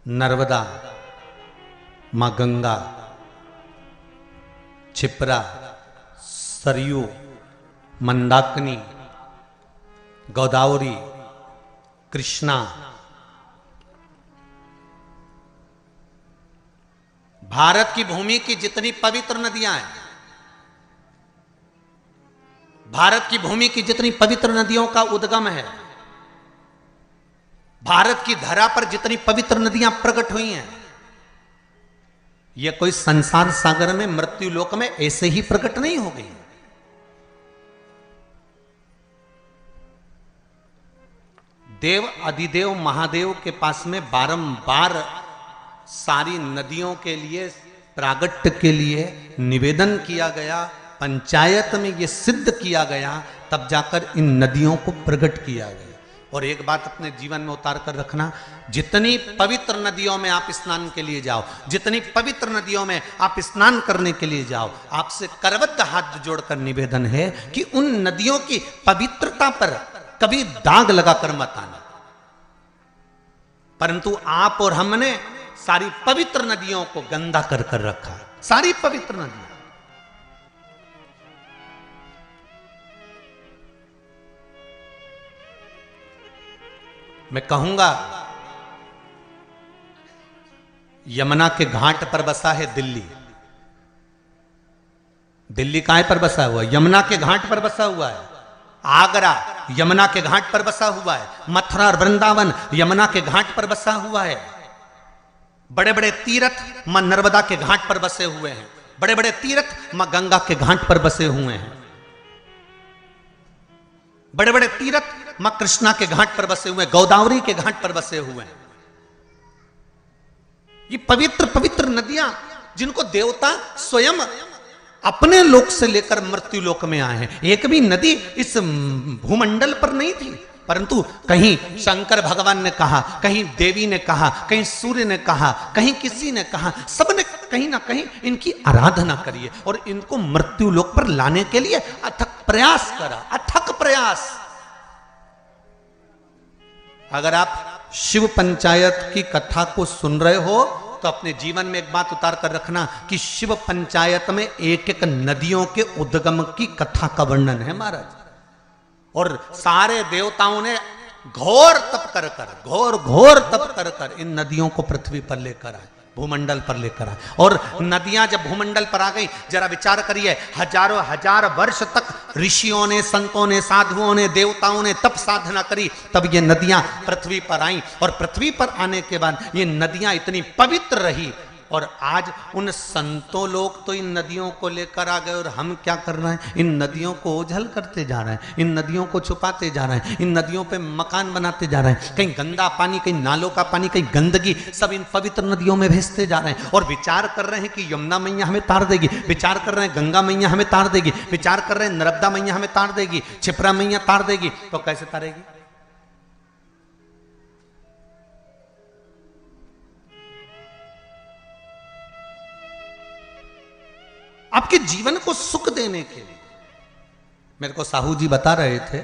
नर्मदा, माँ गंगा, क्षिप्रा, सरयू, मंदाकिनी, गोदावरी, कृष्णा, भारत की भूमि की जितनी पवित्र नदियां हैं, भारत की भूमि की जितनी पवित्र नदियों का उद्गम है, भारत की धरा पर जितनी पवित्र नदियां प्रकट हुई हैं, यह कोई संसार सागर में मृत्यु लोक में ऐसे ही प्रकट नहीं हो गई। देव अधिदेव महादेव के पास में बारंबार सारी नदियों के लिए प्रागट्य के लिए निवेदन किया गया, पंचायत में यह सिद्ध किया गया, तब जाकर इन नदियों को प्रकट किया गया। और एक बात अपने जीवन में उतार कर रखना, जितनी पवित्र नदियों में आप स्नान के लिए जाओ, जितनी पवित्र नदियों में आप स्नान करने के लिए जाओ, आपसे करबद्ध हाथ जोड़कर निवेदन है कि उन नदियों की पवित्रता पर कभी दाग लगाकर मत आना। परंतु आप और हमने सारी पवित्र नदियों को गंदा कर कर रखा, सारी पवित्र नदियां। मैं कहूंगा यमुना के घाट पर बसा है दिल्ली। दिल्ली कहां पर बसा हुआ है? यमुना के घाट पर बसा हुआ है। आगरा यमुना के घाट पर बसा हुआ है। मथुरा और वृंदावन यमुना के घाट पर बसा हुआ है। बड़े बड़े तीर्थ मां नर्मदा के घाट पर बसे हुए हैं। बड़े बड़े तीर्थ मां गंगा के घाट पर बसे हुए हैं। बड़े बड़े तीर्थ मां कृष्णा के घाट पर बसे हुए हैं, गोदावरी के घाट पर बसे हुए हैं। ये पवित्र पवित्र नदियां जिनको देवता स्वयं अपने लोक से लेकर मृत्यु लोक में आए हैं। एक भी नदी इस भूमंडल पर नहीं थी, परंतु कहीं शंकर भगवान ने कहा, कहीं देवी ने कहा, कहीं सूर्य ने कहा, कहीं किसी ने कहा, सबने कहीं ना कहीं इनकी आराधना करी है और इनको मृत्यु लोक पर लाने के लिए अथक प्रयास करा, अथक प्रयास। अगर आप शिव पंचायत की कथा को सुन रहे हो तो अपने जीवन में एक बात उतार कर रखना कि शिव पंचायत में एक एक नदियों के उद्गम की कथा का वर्णन है महाराज। और सारे देवताओं ने घोर तप कर कर, घोर घोर तप कर कर इन नदियों को पृथ्वी पर लेकर आए, भूमंडल पर लेकर आए। और नदियां जब भूमंडल पर आ गई, जरा विचार करिए, हजारों हजार वर्ष तक ऋषियों ने, संतों ने, साधुओं ने, देवताओं ने तप साधना करी, तब ये नदियां पृथ्वी पर आई। और पृथ्वी पर आने के बाद ये नदियां इतनी पवित्र रही। और आज उन संतों लोग तो इन नदियों को लेकर आ गए और हम क्या कर रहे हैं? इन नदियों को ओझल करते जा रहे हैं, इन नदियों को छुपाते जा रहे हैं, इन नदियों पे मकान बनाते जा रहे हैं। कहीं गंदा पानी, कहीं नालों का पानी, कहीं गंदगी, सब इन पवित्र नदियों में भेजते जा रहे हैं। और विचार कर रहे हैं कि यमुना मैया हमें तार देगी, विचार कर रहे हैं गंगा मैया हमें तार देगी, विचार कर रहे हैं नर्मदा मैया हमें तार देगी, क्षिप्रा मैया तार देगी। तो कैसे तारेगी? आपके जीवन को सुख देने के लिए। मेरे को साहू जी बता रहे थे